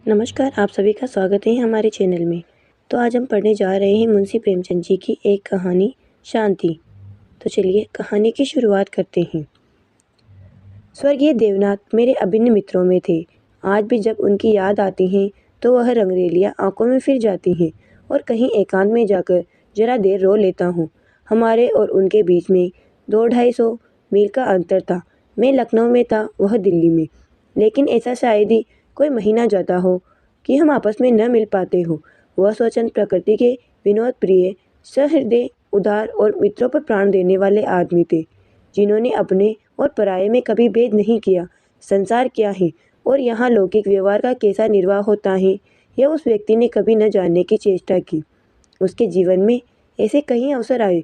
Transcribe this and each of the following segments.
नमस्कार, आप सभी का स्वागत है हमारे चैनल में। तो आज हम पढ़ने जा रहे हैं मुंशी प्रेमचंद जी की एक कहानी शांति। तो चलिए कहानी की शुरुआत करते हैं। स्वर्गीय देवनाथ मेरे अभिन्न मित्रों में थे। आज भी जब उनकी याद आती है तो वह रंगरेलियां आंखों में फिर जाती हैं और कहीं एकांत में जाकर जरा देर रो लेता हूँ। हमारे और उनके बीच में 200-250 मील का अंतर था। मैं लखनऊ में था, वह दिल्ली में। लेकिन ऐसा शायद ही कोई महीना जाता हो कि हम आपस में न मिल पाते हो। वह स्वच्छंद प्रकृति के विनोद प्रिय, सहृदय, उदार और मित्रों पर प्राण देने वाले आदमी थे, जिन्होंने अपने और पराये में कभी भेद नहीं किया। संसार क्या है और यहाँ लौकिक व्यवहार का कैसा निर्वाह होता है, यह उस व्यक्ति ने कभी न जानने की चेष्टा की। उसके जीवन में ऐसे कई अवसर आए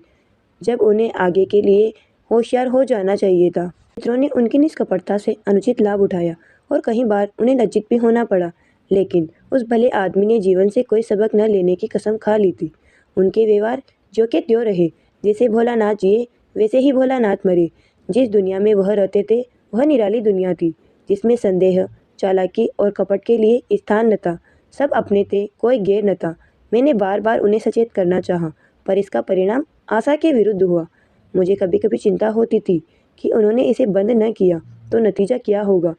जब उन्हें आगे के लिए होशियार हो जाना चाहिए था। मित्रों ने उनकी निष्कपटता से अनुचित लाभ उठाया और कई बार उन्हें लज्जित भी होना पड़ा। लेकिन उस भले आदमी ने जीवन से कोई सबक न लेने की कसम खा ली थी। उनके व्यवहार जो के त्यों रहे। जैसे भोलानाथ जिए वैसे ही भोलानाथ मरे। जिस दुनिया में वह रहते थे वह निराली दुनिया थी, जिसमें संदेह, चालाकी और कपट के लिए स्थान न था। सब अपने थे, कोई गैर न था। मैंने बार बार उन्हें सचेत करना चाहा, पर इसका परिणाम आशा के विरुद्ध हुआ। मुझे कभी कभी चिंता होती थी कि उन्होंने इसे बंद न किया तो नतीजा क्या होगा।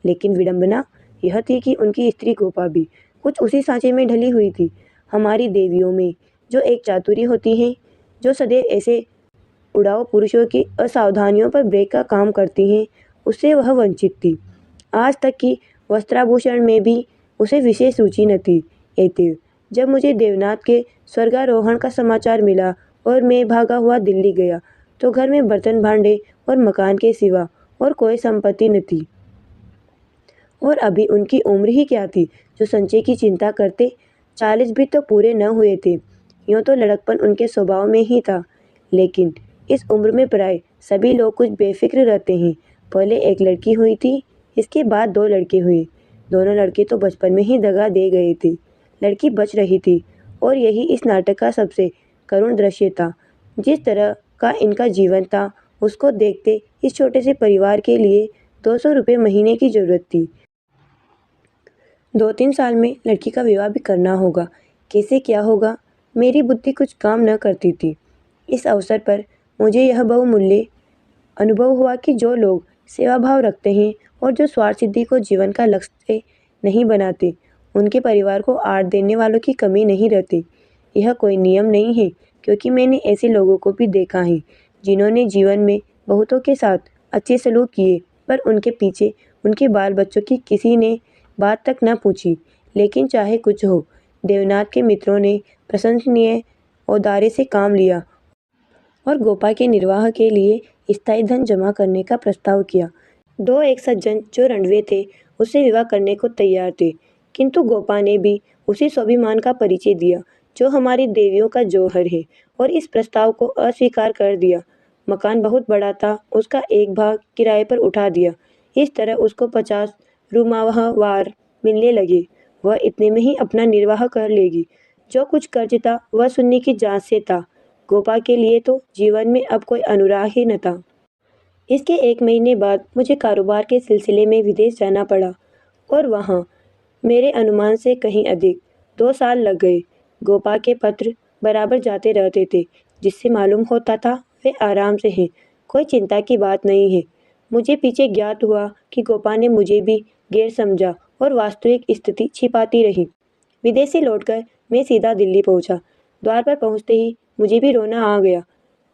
लेकिन विडंबना यह थी कि उनकी स्त्री गोपा भी कुछ उसी सांचे में ढली हुई थी। हमारी देवियों में जो एक चातुरी होती है, जो सदैव ऐसे उड़ाऊ पुरुषों की असावधानियों पर ब्रेक का काम करती हैं, उससे वह वंचित थी। आज तक कि वस्त्राभूषण में भी उसे विशेष रुचि न थी। अतएव जब मुझे देवनाथ के स्वर्गारोहण का समाचार मिला और मैं भागा हुआ दिल्ली गया, तो घर में बर्तन भांडे और मकान के सिवा और कोई संपत्ति न थी। और अभी उनकी उम्र ही क्या थी जो संचय की चिंता करते। 40 भी तो पूरे न हुए थे। यूँ तो लड़कपन उनके स्वभाव में ही था, लेकिन इस उम्र में प्राय सभी लोग कुछ बेफिक्र रहते हैं। पहले एक लड़की हुई थी, इसके बाद 2 लड़के हुए। दोनों लड़के तो बचपन में ही दगा दे गए थे। लड़की बच रही थी और यही इस नाटक का सबसे करुण दृश्य था। जिस तरह का इनका जीवन था, उसको देखते इस छोटे से परिवार के लिए 200 रुपये महीने की जरूरत थी। 2-3 साल में लड़की का विवाह भी करना होगा। कैसे क्या होगा, मेरी बुद्धि कुछ काम न करती थी। इस अवसर पर मुझे यह बहुमूल्य अनुभव हुआ कि जो लोग सेवा भाव रखते हैं और जो स्वार्थ सिद्धि को जीवन का लक्ष्य नहीं बनाते, उनके परिवार को आड़ देने वालों की कमी नहीं रहती। यह कोई नियम नहीं है, क्योंकि मैंने ऐसे लोगों को भी देखा है जिन्होंने जीवन में बहुतों के साथ अच्छे सलूक किए, पर उनके पीछे उनके बाल बच्चों की किसी ने बात तक न पूछी। लेकिन चाहे कुछ हो, देवनाथ के मित्रों ने प्रशंसनीय औदार्य से काम लिया और गोपा के निर्वाह के लिए स्थायी धन जमा करने का प्रस्ताव किया। 2 एक सज्जन जो रणवे थे उससे विवाह करने को तैयार थे, किंतु गोपा ने भी उसी स्वाभिमान का परिचय दिया जो हमारी देवियों का जौहर है और इस प्रस्ताव को अस्वीकार कर दिया। मकान बहुत बड़ा था, उसका एक भाग किराए पर उठा दिया। इस तरह उसको 50 रुमाहवार मिलने लगे। वह इतने में ही अपना निर्वाह कर लेगी। जो कुछ कर्ज था वह सुन्नी की जांच से था। गोपा के लिए तो जीवन में अब कोई अनुराग ही न था। इसके 1 महीने बाद मुझे कारोबार के सिलसिले में विदेश जाना पड़ा और वहाँ मेरे अनुमान से कहीं अधिक 2 साल लग गए। गोपा के पत्र बराबर जाते रहते थे, जिससे मालूम होता था वे आराम से हैं, कोई चिंता की बात नहीं है। मुझे पीछे ज्ञात हुआ कि गोपा ने मुझे भी गैर समझा और वास्तविक स्थिति छिपाती रही। विदेश से लौटकर मैं सीधा दिल्ली पहुंचा। द्वार पर पहुंचते ही मुझे भी रोना आ गया।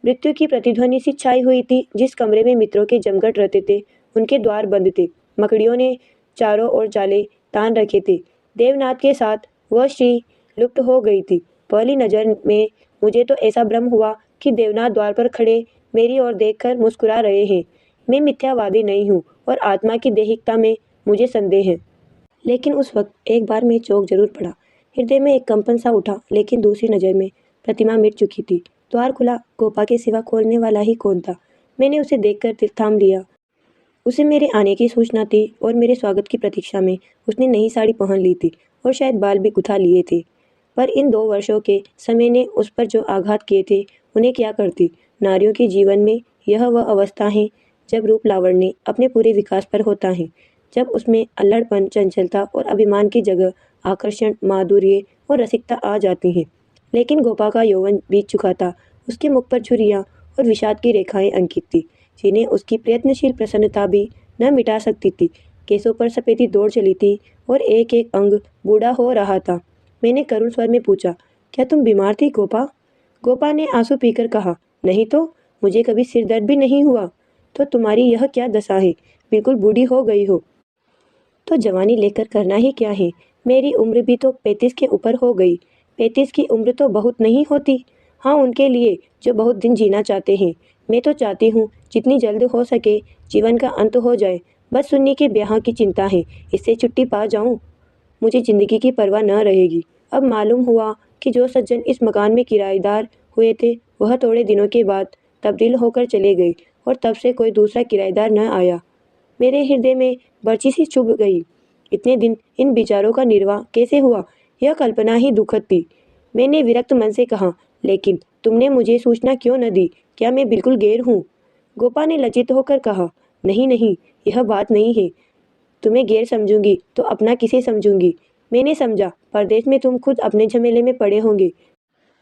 मृत्यु की प्रतिध्वनि सी छाई हुई थी। जिस कमरे में मित्रों के जमघट रहते थे, उनके द्वार बंद थे। मकड़ियों ने चारों ओर जाले तान रखे थे। देवनाथ के साथ वह स्त्री लुप्त हो गई थी। पहली नजर में मुझे तो ऐसा भ्रम हुआ कि देवनाथ द्वार पर खड़े मेरी ओर देखकर मुस्कुरा रहे हैं। मैं मिथ्यावादी नहीं हूँ और आत्मा की दैहिकता में मुझे संदेह है। लेकिन उस वक्त एक बार मैं चौंक जरूर पड़ा। हृदय में एक कंपन सा उठा, लेकिन दूसरी नज़र में प्रतिमा मिट चुकी थी। द्वार खुला, गोपा के सिवा खोलने वाला ही कौन था। मैंने उसे देखकर दिल थाम लिया। उसे मेरे आने की सूचना थी और मेरे स्वागत की प्रतीक्षा में उसने नई साड़ी पहन ली थी और शायद बाल भी गुथा लिए थे। पर इन 2 वर्षों के समय ने उस पर जो आघात किए थे, उन्हें क्या करती। नारियों के जीवन में यह वह अवस्था है जब रूप लावण्य अपने पूरे विकास पर होता है। जब उसमें अल्हड़पन, चंचलता और अभिमान की जगह आकर्षण, माधुर्य और रसिकता आ जाती हैं। लेकिन गोपा का यौवन बीत चुका था। उसके मुख पर झुर्रियाँ और विषाद की रेखाएं अंकित थी, जिन्हें उसकी प्रयत्नशील प्रसन्नता भी न मिटा सकती थी। केसों पर सफेदी दौड़ चली थी और एक एक अंग बूढ़ा हो रहा था। मैंने करुण स्वर में पूछा, क्या तुम बीमार थी गोपा? गोपा ने आंसू पीकर कहा, नहीं तो, मुझे कभी सिर दर्द भी नहीं हुआ। तो तुम्हारी यह क्या दशा है? बिल्कुल बूढ़ी हो गई हो। तो जवानी लेकर करना ही क्या है? मेरी उम्र भी तो 35 के ऊपर हो गई। 35 की उम्र तो बहुत नहीं होती। हाँ, उनके लिए जो बहुत दिन जीना चाहते हैं। मैं तो चाहती हूँ जितनी जल्द हो सके जीवन का अंत हो जाए। बस सुन्नी के ब्याह की चिंता है, इससे छुट्टी पा जाऊँ, मुझे जिंदगी की परवाह न रहेगी। अब मालूम हुआ कि जो सज्जन इस मकान में किराएदार हुए थे वह थोड़े दिनों के बाद तब्दील होकर चले गए और तब से कोई दूसरा किराएदार न आया। मेरे हृदय में बर्ची सी चुभ गई। इतने दिन इन विचारों का निर्वाह कैसे हुआ, यह कल्पना ही दुखद थी। मैंने विरक्त मन से कहा, लेकिन तुमने मुझे सूचना क्यों न दी? क्या मैं बिल्कुल गैर हूँ? गोपा ने लज्जित होकर कहा, नहीं नहीं, यह बात नहीं है। तुम्हें गैर समझूंगी तो अपना किसे समझूंगी? मैंने समझा परदेश में तुम खुद अपने झमेले में पड़े होंगे।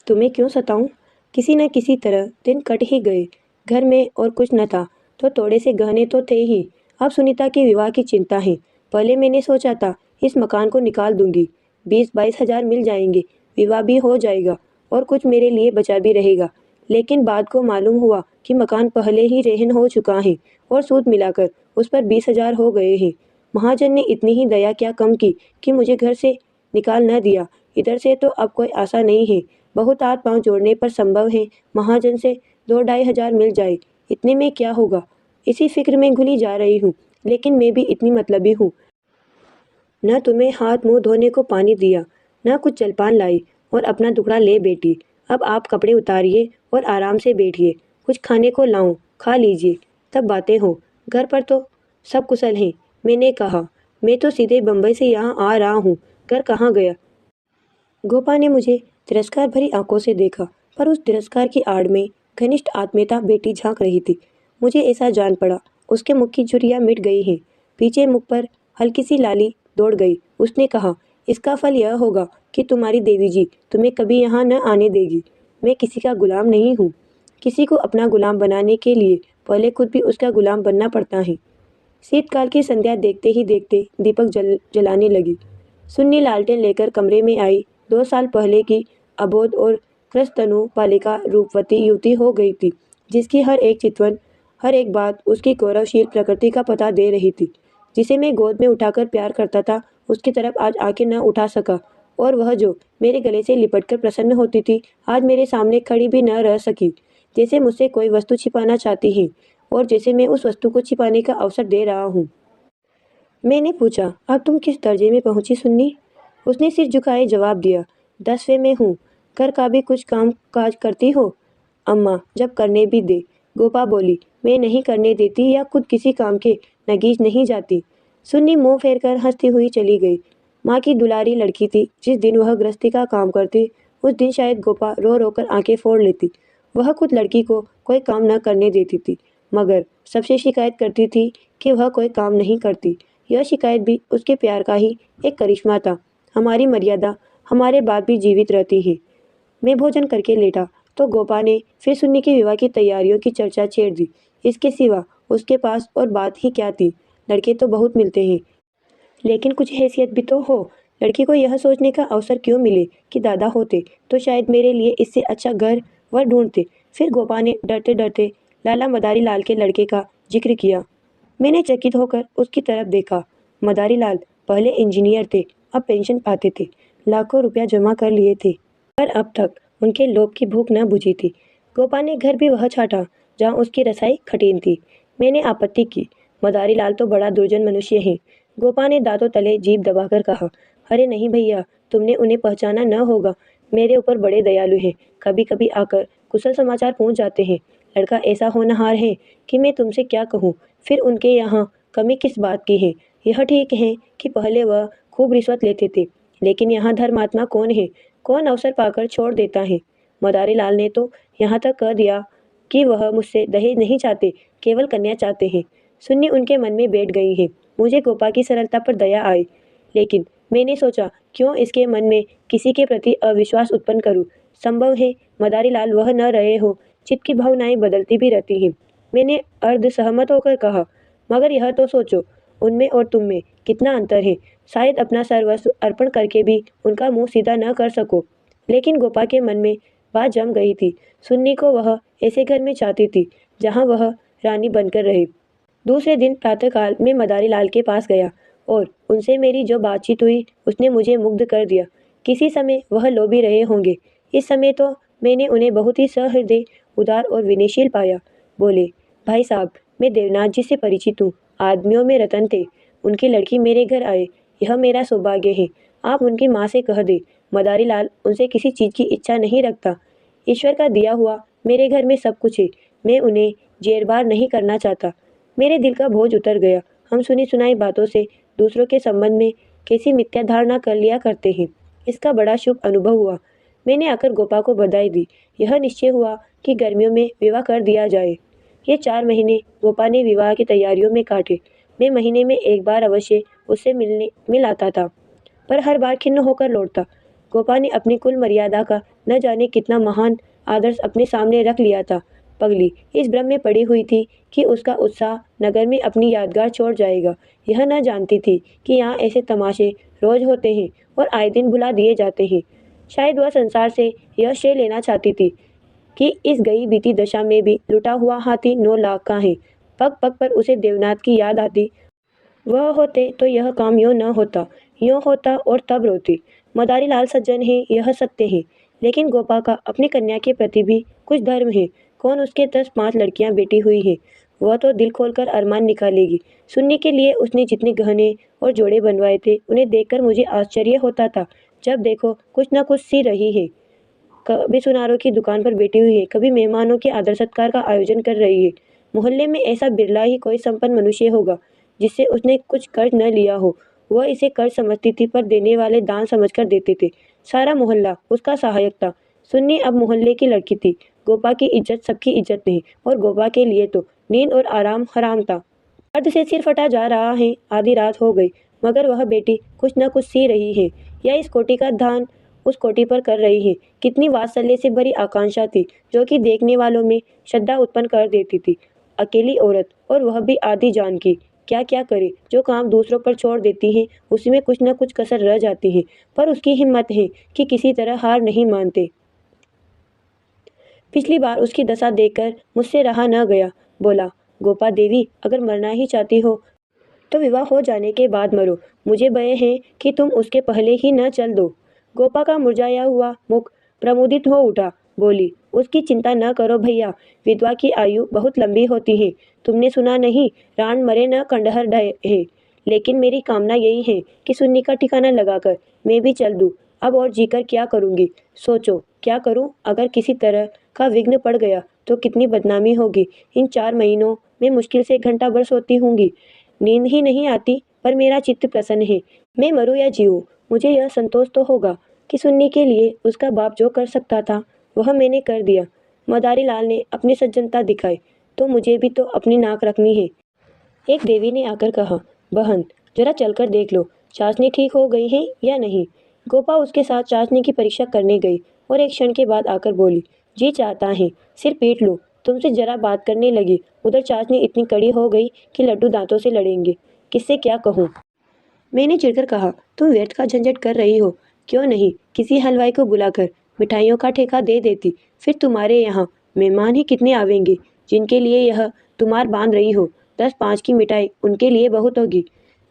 तुम्हें क्यों सताऊं? किसी न किसी तरह दिन कट ही गए। घर में और कुछ न था तो थोड़े से गहने तो थे ही। अब सुनीता के विवाह की चिंता है। पहले मैंने सोचा था इस मकान को निकाल दूंगी, 20-22 हजार मिल जाएंगे, विवाह भी हो जाएगा और कुछ मेरे लिए बचा भी रहेगा। लेकिन बाद को मालूम हुआ कि मकान पहले ही रेहन हो चुका है और सूद मिलाकर उस पर 20 हजार हो गए हैं। महाजन ने इतनी ही दया क्या कम की कि मुझे घर से निकाल न दिया। इधर से तो अब कोई आशा नहीं है। बहुत हाथ पांव जोड़ने पर संभव है महाजन से 2-2.5 हजार मिल जाए। इतने में क्या होगा? इसी फिक्र में घुली जा रही हूँ। लेकिन मैं भी इतनी मतलबी हूँ। न तुम्हें हाथ मुंह धोने को पानी दिया, न कुछ जलपान लाई और अपना टुकड़ा ले बेटी। अब आप कपड़े उतारिए और आराम से बैठिए। कुछ खाने को लाऊं, खा लीजिए, तब बातें हो। घर पर तो सब कुशल हैं। मैंने कहा, मैं तो सीधे बम्बई से यहाँ आ रहा हूँ, घर कहाँ गया? गोपा ने मुझे तिरस्कार भरी आंखों से देखा, पर उस तिरस्कार की आड़ में घनिष्ठ आत्मीयता बेटी झांक रही थी। मुझे ऐसा जान पड़ा उसके मुख की झुर्रियाँ मिट गई हैं। पीछे मुख पर हल्की सी लाली दौड़ गई। उसने कहा, इसका फल यह होगा कि तुम्हारी देवी जी तुम्हें कभी यहाँ न आने देगी। मैं किसी का गुलाम नहीं हूँ। किसी को अपना गुलाम बनाने के लिए पहले खुद भी उसका गुलाम बनना पड़ता है। शीतकाल की संध्या देखते ही देखते दीपक जलाने लगी। सुन्नी लालटेन लेकर कमरे में आई। 2 साल पहले की अबोध और क्रस्तनु बालिका रूपवती युवती हो गई थी, जिसकी हर एक चितवन, हर एक बात उसकी गौरवशील प्रकृति का पता दे रही थी। जिसे मैं गोद में उठाकर प्यार करता था, उसकी तरफ आज आंखें न उठा सका, और वह जो मेरे गले से लिपटकर प्रसन्न होती थी, आज मेरे सामने खड़ी भी न रह सकी। जैसे मुझसे कोई वस्तु छिपाना चाहती है और जैसे मैं उस वस्तु को छिपाने का अवसर दे रहा हूँ। मैंने पूछा, अब तुम किस दर्जे में पहुंची सुन्नी? उसने सिर झुकाए जवाब दिया, 10वें में हूँ। घर का भी कुछ काम काज करती हो? अम्मा, जब करने भी दे। गोपा बोली, मैं नहीं करने देती या खुद किसी काम के नगीज नहीं जाती। सुन्नी मुंह फेर कर हंसती हुई चली गई। माँ की दुलारी लड़की थी। जिस दिन वह गृहस्थी का काम करती उस दिन शायद गोपा रो रो कर आंखें फोड़ लेती। वह खुद लड़की को कोई काम न करने देती थी, मगर सबसे शिकायत करती थी कि वह कोई काम नहीं करती। यह शिकायत भी उसके प्यार का ही एक करिश्मा था। हमारी मर्यादा हमारे बाद भी जीवित रहती है। मैं भोजन करके लेटा तो गोपा ने फिर सुन्नी के विवाह की तैयारियों की चर्चा छेड़ दी। इसके सिवा उसके पास और बात ही क्या थी? लड़के तो बहुत मिलते हैं, लेकिन कुछ हैसियत भी तो हो। लड़की को यह सोचने का अवसर क्यों मिले कि दादा होते तो शायद मेरे लिए इससे अच्छा घर वर ढूंढते। फिर गोपा ने डरते डरते लाला मदारी लाल के लड़के का जिक्र किया। मैंने चकित होकर उसकी तरफ देखा। मदारी लाल पहले इंजीनियर थे, अब पेंशन पाते थे, लाखों रुपया जमा कर लिए थे, पर अब तक उनके लोभ की भूख न बुझी थी। गोपा ने घर भी वह छाटा जहाँ उसकी रसाई खटीन थी। मैंने आपत्ति की, मदारी लाल तो बड़ा दुर्जन मनुष्य है। गोपा ने दांतों तले जीभ दबाकर कहा, अरे नहीं भैया, तुमने उन्हें पहचाना न होगा। मेरे ऊपर बड़े दयालु हैं, कभी कभी आकर कुशल समाचार पहुंच जाते हैं। लड़का ऐसा होनहार है कि मैं तुमसे क्या कहूँ। फिर उनके यहाँ कमी किस बात की है? यह ठीक है कि पहले वह खूब रिश्वत लेते थे, लेकिन यहाँ धर्मात्मा कौन है? कौन अवसर पाकर छोड़ देता है? मदारी लाल ने तो यहाँ तक कह दिया कि वह मुझसे दहेज नहीं चाहते, केवल कन्या चाहते हैं। सुन्नी उनके मन में बैठ गई है। मुझे गोपा की सरलता पर दया आई, लेकिन मैंने सोचा क्यों इसके मन में किसी के प्रति अविश्वास उत्पन्न करूं। संभव है मदारी लाल वह न रहे हो। चित्त की भावनाएं बदलती भी रहती हैं। मैंने अर्ध सहमत होकर कहा, मगर यह तो सोचो, उनमें और तुम में कितना अंतर है। शायद अपना सर्वस्व अर्पण करके भी उनका मुंह सीधा न कर सको। लेकिन गोपा के मन में बात जम गई थी। सुन्नी को वह ऐसे घर में चाहती थी जहां वह रानी बनकर रहे। दूसरे दिन प्रातःकाल मैं मदारी लाल के पास गया और उनसे मेरी जो बातचीत हुई उसने मुझे मुग्ध कर दिया। किसी समय वह लो भी रहे होंगे। इस समय तो मैंने उन्हें बहुत ही सहृदय, उदार और विनयशील पाया। बोले, भाई साहब, मैं देवनाथ जी से परिचित हूँ। आदमियों में रतन थे। उनकी लड़की मेरे घर आए, यह मेरा सौभाग्य है। आप उनकी माँ से कह दे, मदारी लाल उनसे किसी चीज़ की इच्छा नहीं रखता। ईश्वर का दिया हुआ मेरे घर में सब कुछ है। मैं उन्हें जेरबार नहीं करना चाहता। मेरे दिल का बोझ उतर गया। हम सुनी सुनाई बातों से दूसरों के संबंध में कैसी मिथ्या धारणा कर लिया करते हैं, इसका बड़ा शुभ अनुभव हुआ। मैंने आकर गोपा को बधाई दी। यह निश्चय हुआ कि गर्मियों में विवाह कर दिया जाए। ये 4 महीने गोपा ने विवाह की तैयारियों में काटे। मैं महीने में एक बार अवश्य उससे मिल आता था, पर हर बार खिन्न होकर लौटता। गोपा ने अपनी कुल मर्यादा का न जाने कितना महान आदर्श अपने सामने रख लिया था। पगली इस भ्रम में पड़ी हुई थी कि उसका उत्साह नगर में अपनी यादगार छोड़ जाएगा। यह न जानती थी कि यहाँ ऐसे तमाशे रोज होते हैं और आए दिन भुला दिए जाते हैं। शायद वह संसार से यह श्रेय लेना चाहती थी कि इस गई बीती दशा में भी लुटा हुआ हाथी 9 लाख का है। पग पग पर उसे देवनाथ की याद आती। वह होते तो यह काम यूँ न होता, यूँ होता और तब रोती। मदारी लाल सज्जन है, यह सत्य है, लेकिन गोपा का अपनी कन्या के प्रति भी कुछ धर्म है। कौन उसके 10-5 लड़कियां बेटी हुई हैं, वह तो दिल खोलकर अरमान निकालेगी। सुन्नी के लिए उसने जितने गहने और जोड़े बनवाए थे, उन्हें देखकर मुझे आश्चर्य होता था। जब देखो कुछ न कुछ सी रही है। कभी सुनारों की दुकान पर बैठी हुई है, कभी मेहमानों के आदर सत्कार का आयोजन कर रही है। मोहल्ले में ऐसा बिरला ही कोई संपन्न मनुष्य होगा जिससे उसने कुछ कर्ज न लिया हो। वह इसे कर्ज समझती थी, पर देने वाले दान समझकर देते थे। सारा मोहल्ला उसका सहायक था। सुन्नी अब मोहल्ले की लड़की थी। गोपा की इज्जत सबकी इज्जत नहीं, और गोपा के लिए तो नींद और आराम हराम था। अर्ध से सिर फटा जा रहा है। आधी रात हो गई, मगर वह बेटी कुछ न कुछ सी रही है, या इस कोटी का ध्यान उस कोटी पर कर रही है। कितनी वात्सल्य से भरी आकांक्षा थी, जो कि देखने वालों में श्रद्धा उत्पन्न कर देती थी। अकेली औरत, और वह भी आधी जान की। क्या क्या करे। जो काम दूसरों पर छोड़ देती है, उसी में कुछ न कुछ कसर रह जाती है, पर उसकी हिम्मत है कि किसी तरह हार नहीं मानते। पिछली बार उसकी दशा देखकर मुझसे रहा न गया। बोला, गोपा देवी, अगर मरना ही चाहती हो तो विवाह हो जाने के बाद मरो। मुझे भय है कि तुम उसके पहले ही न चल दो। गोपा का मुरझाया हुआ मुख प्रमुदित हो उठा। बोली, उसकी चिंता न करो भैया, विधवा की आयु बहुत लंबी होती है। तुमने सुना नहीं, रान मरे न खंडहर ढहे। लेकिन मेरी कामना यही है कि सुन्नी का ठिकाना लगाकर मैं भी चल दूं। अब और जीकर क्या करूंगी। सोचो, क्या करूं। अगर किसी तरह का विघ्न पड़ गया तो कितनी बदनामी होगी। इन 4 महीनों में मुश्किल से 1 घंटा भर सोती होंगी। नींद ही नहीं आती, पर मेरा चित्त प्रसन्न है। मैं मरूं या जीऊं, मुझे यह संतोष तो होगा कि सुन्नी के लिए उसका बाप जो कर सकता था वह मैंने कर दिया। मदारी लाल ने अपनी सज्जनता दिखाई, तो मुझे भी तो अपनी नाक रखनी है। एक देवी ने आकर कहा, बहन, जरा चलकर देख लो, चाशनी ठीक हो गई है या नहीं। गोपा उसके साथ चाशनी की परीक्षा करने गई और एक क्षण के बाद आकर बोली, जी चाहता है सिर पीट लूं। तुमसे जरा बात करने लगी, उधर चाशनी इतनी कड़ी हो गई कि लड्डू दांतों से लड़ेंगे। किससे क्या कहूँ। मैंने चिढ़कर कहा, तुम व्यर्थ का झंझट कर रही हो। क्यों नहीं किसी हलवाई को बुलाकर मिठाइयों का ठेका दे देती। फिर तुम्हारे यहाँ मेहमान ही कितने आवेंगे जिनके लिए यह तुम्हार बांध रही हो। 10-5 की मिठाई उनके लिए बहुत होगी।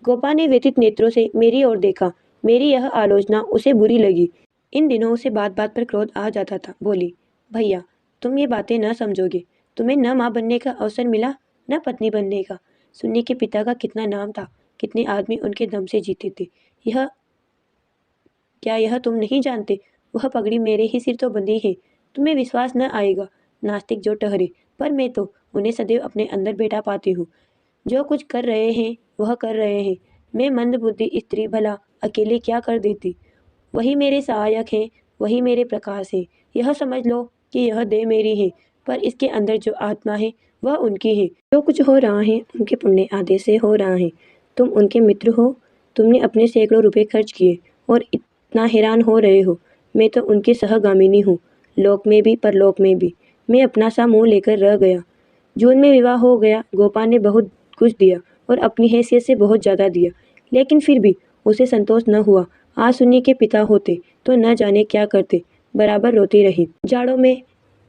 गोपा ने व्यथित नेत्रों से मेरी ओर देखा। मेरी यह आलोचना उसे बुरी लगी। इन दिनों उसे बात बात पर क्रोध आ जाता था। बोली, भैया, तुम ये बातें न समझोगे। तुम्हें न माँ बनने का अवसर मिला, न पत्नी बनने का। सुन्नी के पिता का कितना नाम था, कितने आदमी उनके दम से जीते थे। यह तुम नहीं जानते। वह पगड़ी मेरे ही सिर तो बंधी है। तुम्हें विश्वास न आएगा, नास्तिक जो ठहरे, पर मैं तो उन्हें सदैव अपने अंदर बैठा पाती हूँ। जो कुछ कर रहे हैं वह कर रहे हैं। मैं मंदबुद्धि स्त्री भला अकेले क्या कर देती। वही मेरे सहायक हैं, वही मेरे प्रकाश हैं। यह समझ लो कि यह देह मेरी है, पर इसके अंदर जो आत्मा है वह उनकी है। जो कुछ हो रहा है उनके पुण्य आदेश से हो रहा है। तुम उनके मित्र हो, तुमने अपने सैकड़ों रुपए खर्च किए और इतना हैरान हो रहे हो। मैं तो उनकी सहगामिनी हूँ, लोक में भी परलोक में भी। मैं अपना सा मुँह लेकर रह गया। जून में विवाह हो गया। गोपा ने बहुत कुछ दिया और अपनी हैसियत से बहुत ज़्यादा दिया, लेकिन फिर भी उसे संतोष न हुआ। आज सुन्नी के पिता होते तो न जाने क्या करते। बराबर रोती रही। जाड़ों में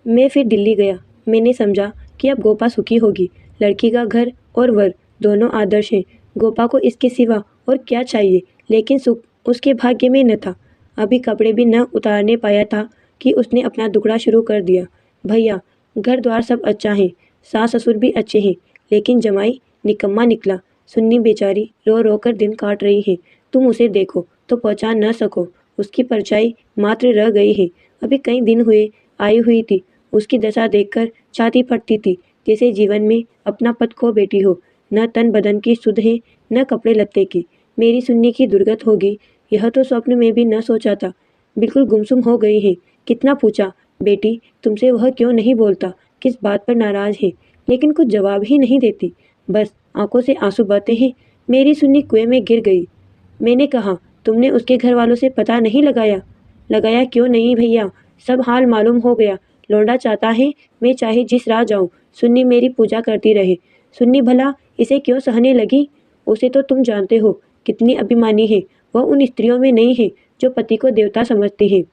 मैं फिर दिल्ली गया। मैंने समझा कि अब गोपा सुखी होगी। लड़की का घर और वर दोनों आदर्श हैं। गोपा को इसके सिवा और क्या चाहिए, लेकिन सुख उसके भाग्य में न था। अभी कपड़े भी न उतारने पाया था कि उसने अपना दुखड़ा शुरू कर दिया। भैया, घर द्वार सब अच्छा है, सास ससुर भी अच्छे हैं, लेकिन जमाई निकम्मा निकला। सुन्नी बेचारी रो रो कर दिन काट रही है। तुम उसे देखो तो पहचान न सको। उसकी परछाई मात्र रह गई है। अभी कई दिन हुए आई हुई थी। उसकी दशा देखकर छाती फटती थी, जैसे जीवन में अपना पद खो बैठी हो। न तन बदन की सुध है, न कपड़े लत्ते की। मेरी सुन्नी की दुर्गत होगी, यह तो स्वप्न में भी न सोचा था। बिल्कुल गुमसुम हो गई है। कितना पूछा, बेटी तुमसे वह क्यों नहीं बोलता, किस बात पर नाराज है, लेकिन कुछ जवाब ही नहीं देती। बस आंखों से आंसू बहते हैं। मेरी सुन्नी कुएं में गिर गई। मैंने कहा, तुमने उसके घर वालों से पता नहीं लगाया? लगाया क्यों नहीं भैया, सब हाल मालूम हो गया। लौंडा चाहता है मैं चाहे जिस राह जाऊं, सुन्नी मेरी पूजा करती रहे। सुन्नी भला इसे क्यों सहने लगी? उसे तो तुम जानते हो कितनी अभिमानी है। वह उन स्त्रियों में नहीं है जो पति को देवता समझती है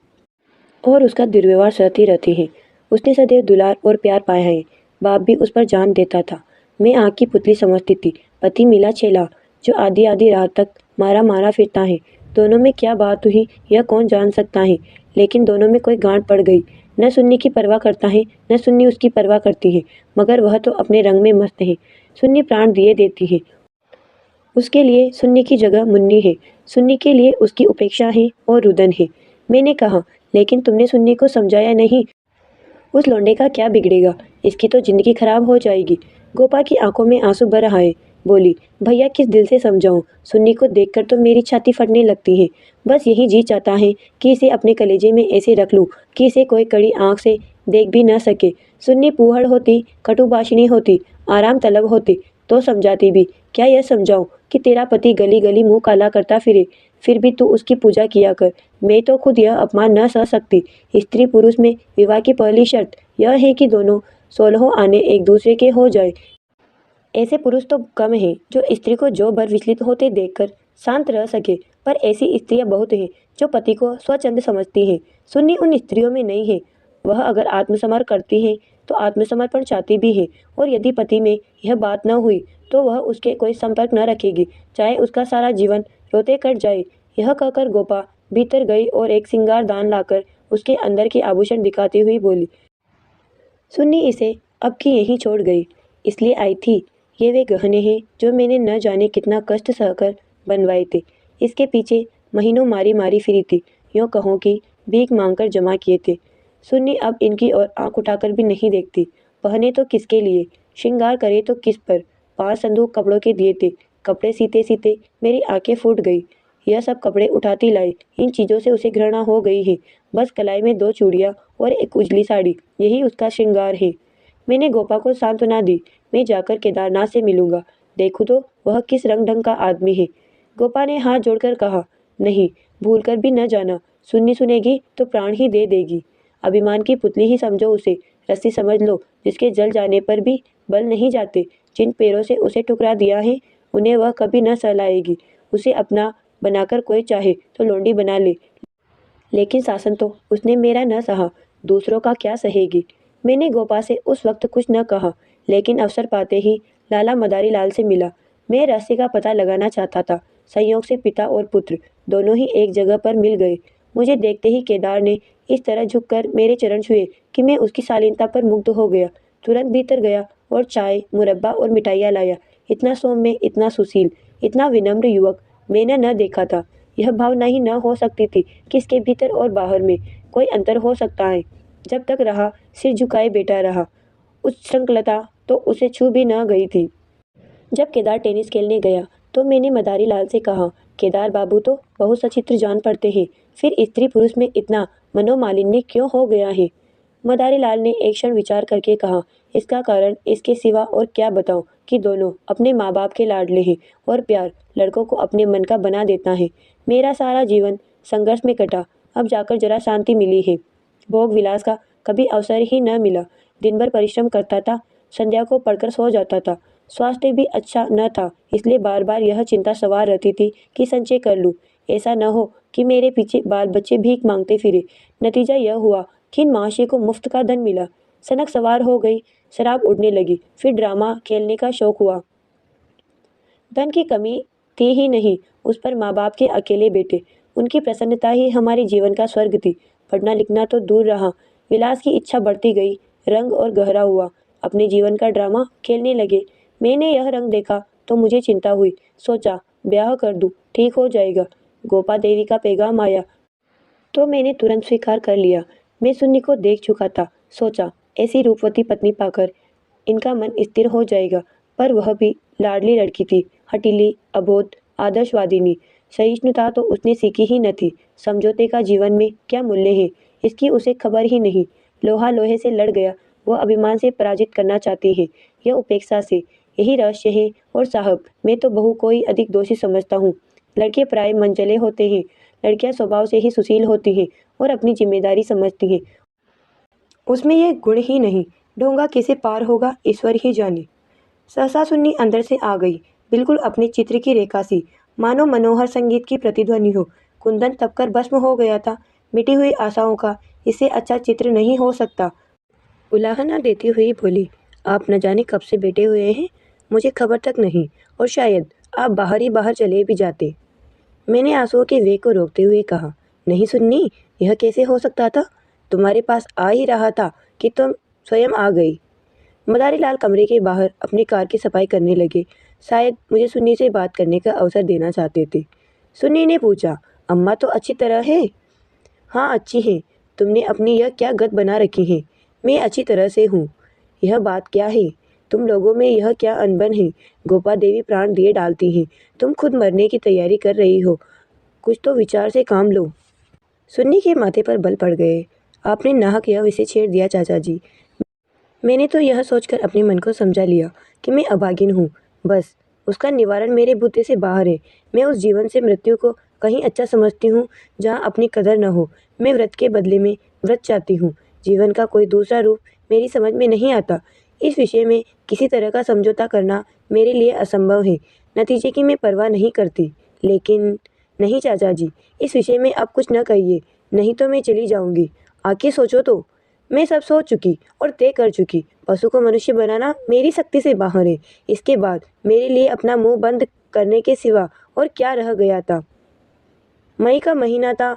और उसका दुर्व्यवहार सहती रहती है। उसने सदैव दुलार और प्यार पाया है। बाप भी उस पर जान देता था। मैं आँख की पुतली समझती थी। पति मिला छेला, जो आधी आधी रात तक मारा मारा फिरता है। दोनों में क्या बात हुई यह कौन जान सकता है, लेकिन दोनों में कोई गांठ पड़ गई। न सुन्नी की परवाह करता है, न सुन्नी उसकी परवाह करती है, मगर वह तो अपने रंग में मस्त है। सुन्नी प्राण दिए देती है। उसके लिए सुन्नी की जगह मुन्नी है। सुन्नी के लिए उसकी उपेक्षा है और रुदन है। मैंने कहा, लेकिन तुमने सुन्नी को समझाया नहीं। उस लौंडे का क्या बिगड़ेगा, इसकी तो जिंदगी खराब हो जाएगी। गोपा की आंखों में आंसू भर आए। बोली, भैया किस दिल से समझाऊं, सुन्नी को देखकर तो मेरी छाती फटने लगती है। बस यही जी चाहता है कि इसे अपने कलेजे में ऐसे रख लूं कि इसे कोई कड़ी आंख से देख भी न सके। सुन्नी फूहड़ होती, कटुभाषिणी होती, आराम तलब होती तो समझाती भी। क्या यह समझाऊं कि तेरा पति गली गली मुंह काला करता फिरे, फिर भी तू उसकी पूजा किया कर। मैं तो खुद यह अपमान न सह सकती। स्त्री पुरुष में विवाह की पहली शर्त यह है कि दोनों 16 आने एक दूसरे के हो जाए। ऐसे पुरुष तो कम हैं जो स्त्री को जो भर विचलित होते देखकर शांत रह सके, पर ऐसी स्त्रियां बहुत हैं जो पति को स्वच्छंद समझती हैं। सुन्नी उन स्त्रियों में नहीं है। वह अगर आत्मसमर्पण करती है तो आत्मसमर्पण चाहती भी है, और यदि पति में यह बात न हुई तो वह उसके कोई संपर्क न रखेगी, चाहे उसका सारा जीवन रोते कट जाए। यह कहकर गोपा भीतर गई और एक सिंगार दान लाकर उसके अंदर के आभूषण दिखाती हुई बोली, सुन्नी इसे अब की यहीं छोड़ गई, इसलिए आई थी। ये वे गहने हैं जो मैंने न जाने कितना कष्ट सहकर बनवाए थे। इसके पीछे महीनों मारी मारी फिरी थी, यूँ कहो कि भीख मांगकर जमा किए थे। सुन्नी अब इनकी ओर आंख उठाकर भी नहीं देखती। पहने तो किसके लिए, श्रृंगार करे तो किस पर। 5 संदूक कपड़ों के दिए थे। कपड़े सीते सीते मेरी आंखें फूट गई। यह सब कपड़े उठाती लाई। इन चीज़ों से उसे घृणा हो गई है। बस कलाई में 2 चूड़ियाँ और एक उजली साड़ी, यही उसका श्रृंगार है। मैंने गोपा को सांत्वना दी, मैं जाकर केदारनाथ से मिलूंगा, देखूं तो वह किस रंग ढंग का आदमी है। गोपा ने हाथ जोड़कर कहा, नहीं, भूल कर भी न जाना, सुन्नी सुनेगी तो प्राण ही दे देगी। अभिमान की पुतली ही समझो उसे, रस्सी समझ लो जिसके जल जाने पर भी बल नहीं जाते। जिन पैरों से उसे ठुकरा दिया है उन्हें वह कभी न सहलाएगी। उसे अपना बनाकर कोई चाहे तो लौंडी बना ले, लेकिन शासन तो उसने मेरा न सहा, दूसरों का क्या सहेगी। मैंने गोपा से उस वक्त कुछ न कहा, लेकिन अवसर पाते ही लाला मदारी लाल से मिला। मैं रहस्य का पता लगाना चाहता था। संयोग से पिता और पुत्र दोनों ही एक जगह पर मिल गए। मुझे देखते ही केदार ने इस तरह झुककर मेरे चरण छुए कि मैं उसकी शालीनता पर मुग्ध हो गया। तुरंत भीतर गया और चाय, मुरब्बा और मिठाइयाँ लाया। इतना सौम्य, इतना सुशील, इतना विनम्र युवक मैंने न देखा था। यह भावना ही न हो सकती थी कि इसके भीतर और बाहर में कोई अंतर हो सकता है। जब तक रहा सिर झुकाए बैठा रहा। उच्छृंखलता तो उसे छू भी न गई थी। जब केदार टेनिस खेलने गया तो मैंने मदारी लाल से कहा, केदार बाबू तो बहुत सचित्र जान पड़ते हैं, फिर स्त्री पुरुष में इतना मनोमालिन्य क्यों हो गया है। मदारी लाल ने एक क्षण विचार करके कहा, इसका कारण इसके सिवा और क्या बताऊं कि दोनों अपने माँ बाप के लाडले हैं और प्यार लड़कों को अपने मन का बना देता है। मेरा सारा जीवन संघर्ष में कटा, अब जाकर जरा शांति मिली है। भोग विलास का कभी अवसर ही न मिला। दिन भर परिश्रम करता था, संध्या को पढ़कर सो जाता था। स्वास्थ्य भी अच्छा न था, इसलिए बार बार यह चिंता सवार रहती थी कि संचय कर लूं, ऐसा न हो कि मेरे पीछे बाल बच्चे भीख मांगते फिरे। नतीजा यह हुआ कि इन महाशय को मुफ्त का धन मिला। सनक सवार हो गई, शराब उड़ने लगी, फिर ड्रामा खेलने का शौक हुआ। धन की कमी थी ही नहीं, उस पर माँ बाप के अकेले बेटे, उनकी प्रसन्नता ही हमारे जीवन का स्वर्ग थी। पढ़ना लिखना तो दूर रहा, विलास की इच्छा बढ़ती गई, रंग और गहरा हुआ। अपने जीवन का ड्रामा खेलने लगे। मैंने यह रंग देखा तो मुझे चिंता हुई। सोचा ब्याह कर दूं, ठीक हो जाएगा। गोपा देवी का पैगाम आया तो मैंने तुरंत स्वीकार कर लिया। मैं सुन्नी को देख चुका था, सोचा ऐसी रूपवती पत्नी पाकर इनका मन स्थिर हो जाएगा। पर वह भी लाडली लड़की थी, हठीली, अबोध, आदर्शवादिनी। सहिष्णुता तो उसने सीखी ही न थी। समझौते का जीवन में क्या मूल्य है, इसकी उसे खबर ही नहीं। लोहा लोहे से लड़ गया, वह अभिमान से पराजित करना चाहती है, यह उपेक्षा से। यही रहस्य है। और साहब, मैं तो बहू को ही अधिक दोषी समझता हूँ। लड़के प्राय मंचले होते हैं, लड़कियां स्वभाव से ही सुशील होती हैं और अपनी जिम्मेदारी समझती हैं। उसमें यह गुण ही नहीं। ढोंगा कैसे पार होगा, ईश्वर ही जाने। सहसा सुन्नी अंदर से आ गई, बिल्कुल अपने चित्र की रेखा सी, मानो मनोहर संगीत की प्रतिध्वनि हो। कुंदन तपकर भस्म हो गया था। मिटी हुई आशाओं का इससे अच्छा चित्र नहीं हो सकता। उलाहना देती हुई बोली, आप न जाने कब से बैठे हुए हैं, मुझे खबर तक नहीं, और शायद आप बाहर ही बाहर चले भी जाते। मैंने आंसुओं के वेग को रोकते हुए कहा, नहीं सुन्नी, यह कैसे हो सकता था। तुम्हारे पास आ ही रहा था कि तुम स्वयं आ गई। मदारी लाल कमरे के बाहर अपनी कार की सफाई करने लगे। शायद मुझे सुन्नी से बात करने का अवसर देना चाहते थे। सुन्नी ने पूछा, अम्मा तो अच्छी तरह है। हाँ अच्छी है। तुमने अपनी यह क्या गत बना रखी है। मैं अच्छी तरह से हूँ। यह बात क्या है, तुम लोगों में यह क्या अनबन है। गोपा देवी प्राण दिए डालती हैं, तुम खुद मरने की तैयारी कर रही हो। कुछ तो विचार से काम लो। सुन्नी के माथे पर बल पड़ गए। आपने नाहक यह विषय छेड़ दिया चाचा जी। मैंने तो यह सोचकर अपने मन को समझा लिया कि मैं अभागिन हूँ। बस उसका निवारण मेरे बुद्धि से बाहर है। मैं उस जीवन से मृत्यु को कहीं अच्छा समझती हूँ जहाँ अपनी कदर न हो। मैं व्रत के बदले में व्रत चाहती हूँ। जीवन का कोई दूसरा रूप मेरी समझ में नहीं आता। इस विषय में किसी तरह का समझौता करना मेरे लिए असंभव है। नतीजे की मैं परवाह नहीं करती, लेकिन नहीं चाचा जी, इस विषय में अब कुछ न कहिए, नहीं तो मैं चली जाऊंगी। आके सोचो तो। मैं सब सोच चुकी और तय कर चुकी। पशु को मनुष्य बनाना मेरी शक्ति से बाहर है। इसके बाद मेरे लिए अपना मुंह बंद करने के सिवा और क्या रह गया था। मई का महीना था।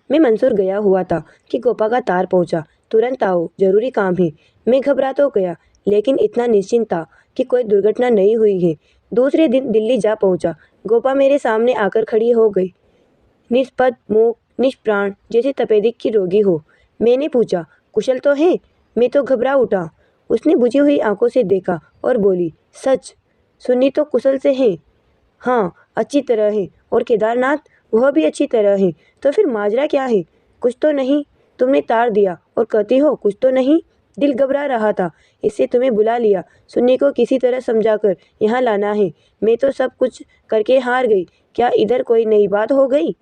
मैं मंसूर गया हुआ था कि गोपा का तार पहुंचा। तुरंत आओ, जरूरी काम है। मैं घबरा तो गया, लेकिन इतना निश्चिंत था कि कोई दुर्घटना नहीं हुई है। दूसरे दिन दिल्ली जा पहुंचा। गोपा मेरे सामने आकर खड़ी हो गई, निष्पद, मूक, निष्प्राण, जैसे तपेदिक की रोगी हो। मैंने पूछा, कुशल तो है। मैं तो घबरा उठा। उसने बुझी हुई आंखों से देखा और बोली, सच। सुन्नी तो कुशल से है। हाँ, अच्छी तरह है। और केदारनाथ, वह भी अच्छी तरह है। तो फिर माजरा क्या है। कुछ तो नहीं। तुमने तार दिया और कहती हो कुछ तो नहीं। दिल घबरा रहा था, इससे तुम्हें बुला लिया। सुन्नी को किसी तरह समझाकर यहाँ लाना है। मैं तो सब कुछ करके हार गई। क्या इधर कोई नई बात हो गई।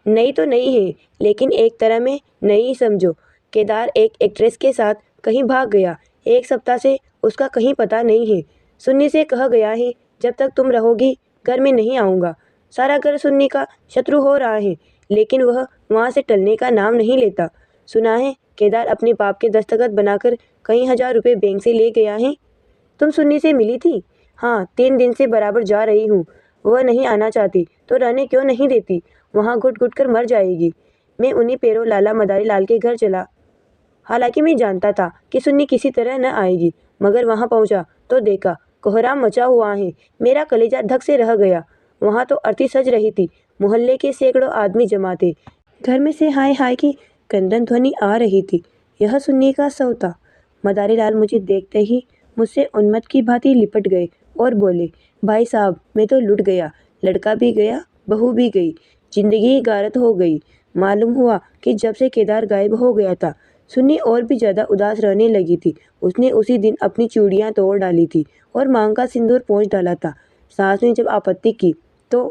नई तो नहीं है, लेकिन एक तरह में नई समझो। केदार एक एक्ट्रेस के साथ कहीं भाग गया। 1 सप्ताह से उसका कहीं पता नहीं है। सुन्नी से कह गया है, जब तक तुम रहोगी घर में नहीं आऊँगा। सारा घर सुन्नी का शत्रु हो रहा है, लेकिन वह वहाँ से टलने का नाम नहीं लेता। सुना है केदार अपने बाप के दस्तखत बनाकर कई हजार रुपये बैंक से ले गया है। तुम सुन्नी से मिली थी। हाँ, 3 दिन से बराबर जा रही हूँ। वह नहीं आना चाहती तो रहने क्यों नहीं देती। वहाँ घुट घुट कर मर जाएगी। मैं उन्हीं पैरों लाला मदारी लाल के घर चला। हालांकि मैं जानता था कि सुन्नी किसी तरह न आएगी, मगर वहाँ पहुँचा तो देखा कोहराम मचा हुआ है। मेरा कलेजा धक से रह गया। वहाँ तो अर्थी सज रही थी। मोहल्ले के सैकड़ों आदमी जमा थे। घर में से हाय हाय की क्रंदन ध्वनि आ रही थी। यह सुन्नी का शव था। मदारी लाल मुझे देखते ही मुझसे उन्मत्त की भांति लिपट गए और बोले, भाई साहब, मैं तो लुट गया। लड़का भी गया, बहू भी गई, जिंदगी गारत हो गई। मालूम हुआ कि जब से केदार गायब हो गया था, सुन्नी और भी ज़्यादा उदास रहने लगी थी। उसने उसी दिन अपनी चूड़ियाँ तोड़ डाली थी और मांग का सिंदूर पोंछ डाला था। सास ने जब आपत्ति की तो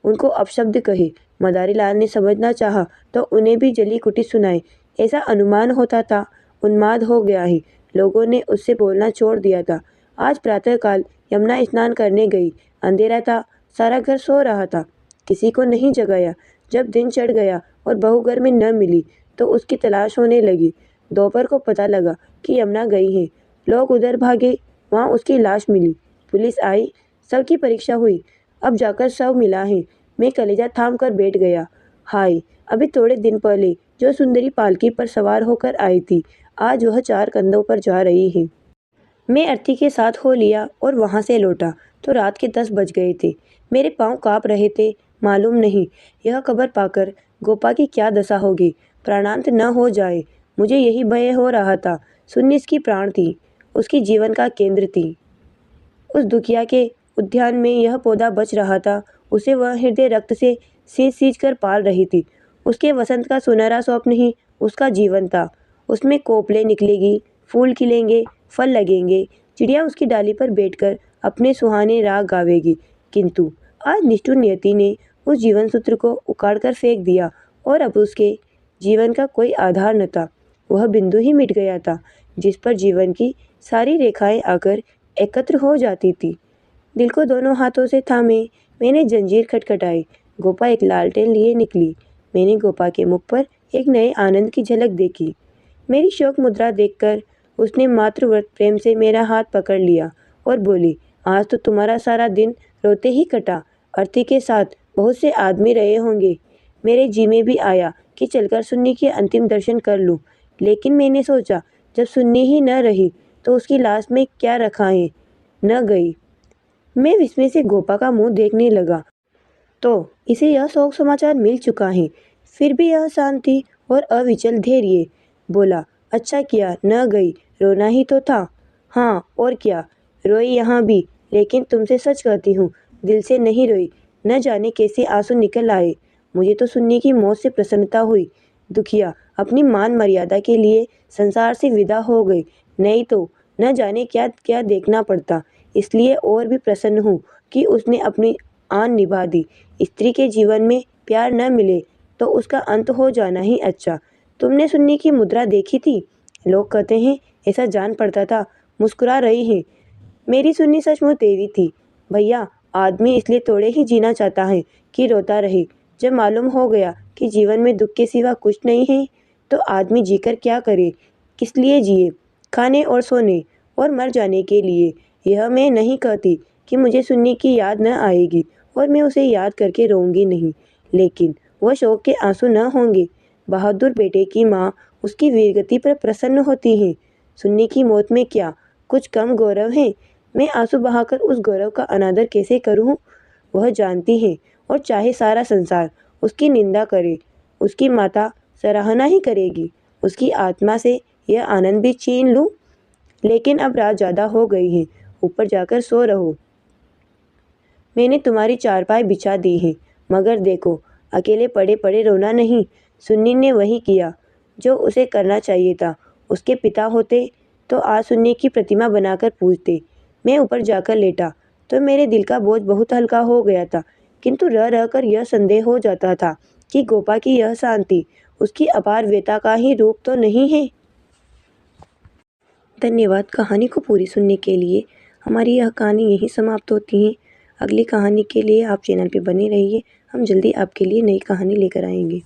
उनको अपशब्द कहे। मदारी लाल ने समझना चाहा तो उन्हें भी जली कुटी सुनाई। ऐसा अनुमान होता था उन्माद हो गया है। लोगों ने उससे बोलना छोड़ दिया था। आज प्रातःकाल यमुना स्नान करने गई। अंधेरा था, सारा घर सो रहा था, किसी को नहीं जगाया। जब दिन चढ़ गया और बहू घर में न मिली तो उसकी तलाश होने लगी। दोपहर को पता लगा कि यमुना गई है। लोग उधर भागे, वहाँ उसकी लाश मिली। पुलिस आई, शव की परीक्षा हुई। अब जाकर शव मिला है। मैं कलेजा थाम कर बैठ गया। हाय, अभी थोड़े दिन पहले जो सुंदरी पालकी पर सवार होकर आई थी, आज वह 4 कंधों पर जा रही है। मैं अर्थी के साथ हो लिया और वहाँ से लौटा तो रात के 10 बज गए थे। मेरे पाँव काँप रहे थे। मालूम नहीं यह खबर पाकर गोपा की क्या दशा होगी। प्राणांत न हो जाए, मुझे यही भय हो रहा था। सुन्नी इसकी प्राण थी, उसकी जीवन का केंद्र थी। उस दुखिया के उद्यान में यह पौधा बच रहा था। उसे वह हृदय रक्त से सींच कर पाल रही थी। उसके वसंत का सुनहरा स्वप्न ही उसका जीवन था। उसमें कोपलें निकलेगी, फूल खिलेंगे, फल लगेंगे, चिड़िया उसकी डाली पर बैठकर अपने सुहाने राग गावेगी। किंतु आज निष्ठुर नियति ने उस जीवन सूत्र को उखाड़ कर फेंक दिया और अब उसके जीवन का कोई आधार न था। वह बिंदु ही मिट गया था जिस पर जीवन की सारी रेखाएं आकर एकत्र हो जाती थी। दिल को दोनों हाथों से थामे मैंने जंजीर खटखटाई। गोपा एक लालटेन लिए निकली। मैंने गोपा के मुख पर एक नए आनंद की झलक देखी। मेरी शोक मुद्रा देखकर उसने मातृव्रत प्रेम से मेरा हाथ पकड़ लिया और बोली, आज तो तुम्हारा सारा दिन रोते ही कटा। अर्थी के साथ बहुत से आदमी रहे होंगे। मेरे जी में भी आया कि चलकर सुन्नी के अंतिम दर्शन कर लूं, लेकिन मैंने सोचा जब सुन्नी ही न रही तो उसकी लाश में क्या रखा है। न गई। मैं विस्मय से गोपा का मुंह देखने लगा तो इसे यह शोक समाचार मिल चुका है। फिर भी यह शांति और अविचल धैर्य। बोला, अच्छा किया न गई, रोना ही तो था। हाँ और क्या, रोई यहाँ भी, लेकिन तुमसे सच कहती हूँ, दिल से नहीं रोई। न जाने कैसे आंसू निकल आए। मुझे तो सुन्नी की मौत से प्रसन्नता हुई। दुखिया अपनी मान मर्यादा के लिए संसार से विदा हो गई, नहीं तो न जाने क्या क्या देखना पड़ता। इसलिए और भी प्रसन्न हूँ कि उसने अपनी आन निभा दी। स्त्री के जीवन में प्यार न मिले तो उसका अंत हो जाना ही अच्छा। तुमने सुन्नी की मुद्रा देखी थी? लोग कहते हैं ऐसा जान पड़ता था। मुस्कुरा रही है। मेरी सुन्नी सचमुच देवी थी। भैया, आदमी इसलिए थोड़े ही जीना चाहता है कि रोता रहे। जब मालूम हो गया कि जीवन में दुख के सिवा कुछ नहीं है तो आदमी जीकर क्या करे, किस लिए जिए? खाने और सोने और मर जाने के लिए। यह मैं नहीं कहती कि मुझे सुन्नी की याद न आएगी और मैं उसे याद करके रोऊंगी नहीं, लेकिन वह शोक के आंसू न होंगे। बहादुर बेटे की माँ उसकी वीरगति पर प्रसन्न होती है। सुन्नी की मौत में क्या कुछ कम गौरव है? मैं आंसू बहाकर उस गौरव का अनादर कैसे करूँ? वह जानती है और चाहे सारा संसार उसकी निंदा करे, उसकी माता सराहना ही करेगी। उसकी आत्मा से यह आनंद भी छीन लूँ? लेकिन अब रात ज़्यादा हो गई है, ऊपर जाकर सो रहो। मैंने तुम्हारी चारपाई बिछा दी है, मगर देखो अकेले पड़े पड़े रोना नहीं। सुन्नी ने वही किया जो उसे करना चाहिए था। उसके पिता होते तो आज सुन्नी की प्रतिमा बनाकर पूजते। मैं ऊपर जाकर लेटा तो मेरे दिल का बोझ बहुत हल्का हो गया था, किंतु रह रह कर यह संदेह हो जाता था कि गोपा की यह शांति उसकी अपार व्यथा का ही रूप तो नहीं है। धन्यवाद कहानी को पूरी सुनने के लिए। हमारी यह कहानी यहीं समाप्त होती है। अगली कहानी के लिए आप चैनल पे बने रहिए। हम जल्दी आपके लिए नई कहानी लेकर आएंगे।